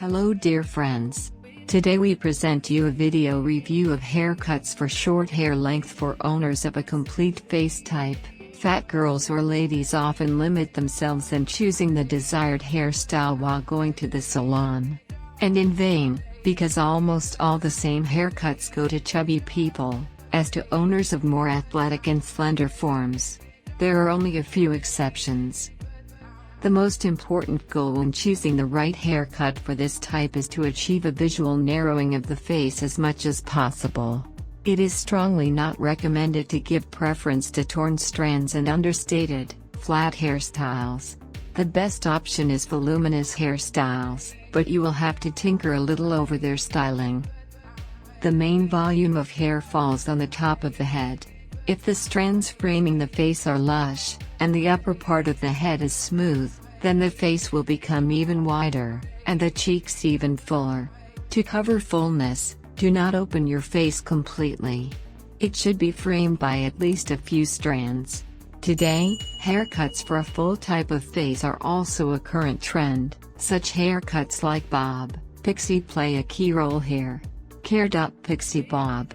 Hello dear friends. Today we present you a video review of haircuts for short hair length for owners of a complete face type. Fat girls or ladies often limit themselves in choosing the desired hairstyle while going to the salon. And in vain, because almost all the same haircuts go to chubby people, as to owners of more athletic and slender forms. There are only a few exceptions. The most important goal when choosing the right haircut for this type is to achieve a visual narrowing of the face as much as possible. It is strongly not recommended to give preference to torn strands and understated, flat hairstyles. The best option is voluminous hairstyles, but you will have to tinker a little over their styling. The main volume of hair falls on the top of the head. If the strands framing the face are lush, and the upper part of the head is smooth, then the face will become even wider, and the cheeks even fuller. To cover fullness, do not open your face completely. It should be framed by at least a few strands. Today, haircuts for a full type of face are also a current trend. Such haircuts like bob, pixie play a key role here. Pixie bob.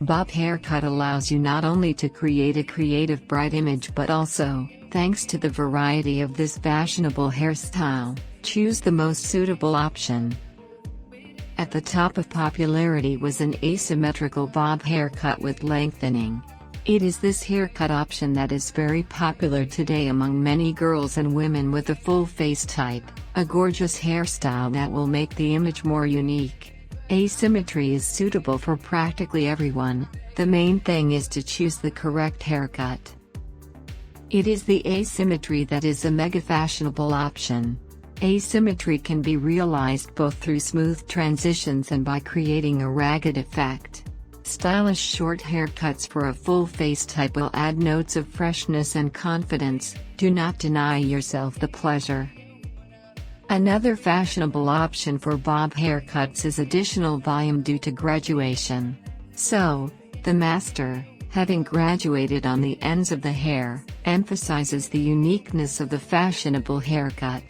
Bob haircut allows you not only to create a creative bright image but also, thanks to the variety of this fashionable hairstyle, choose the most suitable option. At the top of popularity was an asymmetrical bob haircut with lengthening. It is this haircut option that is very popular today among many girls and women with a full face type, a gorgeous hairstyle that will make the image more unique. Asymmetry is suitable for practically everyone, the main thing is to choose the correct haircut. It is the asymmetry that is a mega fashionable option. Asymmetry can be realized both through smooth transitions and by creating a ragged effect. Stylish short haircuts for a full face type will add notes of freshness and confidence, do not deny yourself the pleasure. Another fashionable option for bob haircuts is additional volume due to graduation. So, the master, having graduated on the ends of the hair, emphasizes the uniqueness of the fashionable haircut.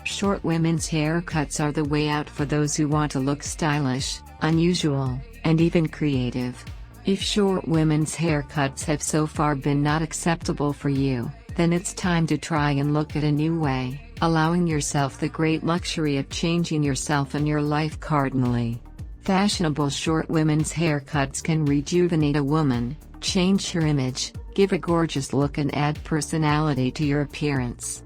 Short women's haircuts are the way out for those who want to look stylish, unusual, and even creative. If short women's haircuts have so far been not acceptable for you, then it's time to try and look at a new way, allowing yourself the great luxury of changing yourself and your life cardinally. Fashionable short women's haircuts can rejuvenate a woman, change her image, give a gorgeous look and add personality to your appearance.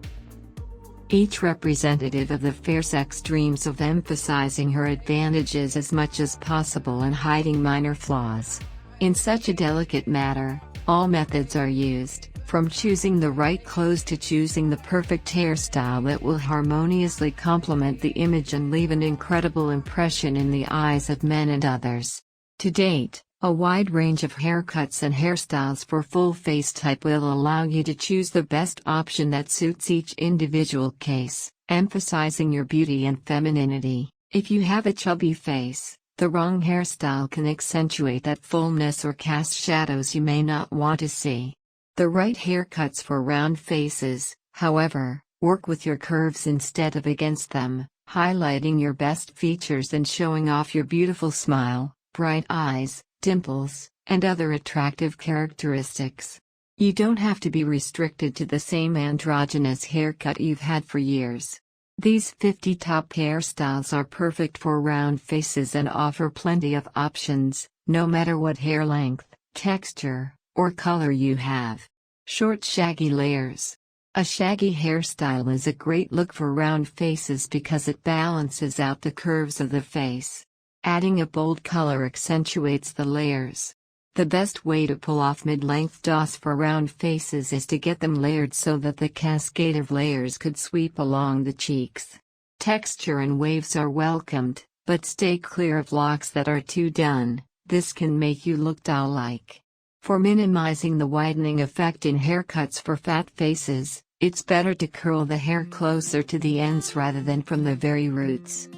Each representative of the fair sex dreams of emphasizing her advantages as much as possible and hiding minor flaws. In such a delicate matter, all methods are used, from choosing the right clothes to choosing the perfect hairstyle that will harmoniously complement the image and leave an incredible impression in the eyes of men and others. To date, a wide range of haircuts and hairstyles for full face type will allow you to choose the best option that suits each individual case, emphasizing your beauty and femininity. If you have a chubby face, the wrong hairstyle can accentuate that fullness or cast shadows you may not want to see. The right haircuts for round faces, however, work with your curves instead of against them, highlighting your best features and showing off your beautiful smile, bright eyes, dimples, and other attractive characteristics. You don't have to be restricted to the same androgynous haircut you've had for years. These 50 top hairstyles are perfect for round faces and offer plenty of options, no matter what hair length, texture, or color you have. Short shaggy layers. A shaggy hairstyle is a great look for round faces because it balances out the curves of the face. Adding a bold color accentuates the layers. The best way to pull off mid-length dots for round faces is to get them layered so that the cascade of layers could sweep along the cheeks. Texture and waves are welcomed, but stay clear of locks that are too done, this can make you look doll-like. For minimizing the widening effect in haircuts for fat faces, it's better to curl the hair closer to the ends rather than from the very roots.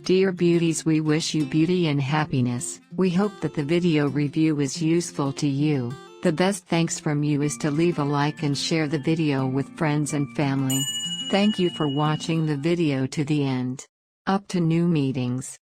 Dear beauties, we wish you beauty and happiness. We hope that the video review is useful to you. The best thanks from you is to leave a like and share the video with friends and family. Thank you for watching the video to the end. Up to new meetings.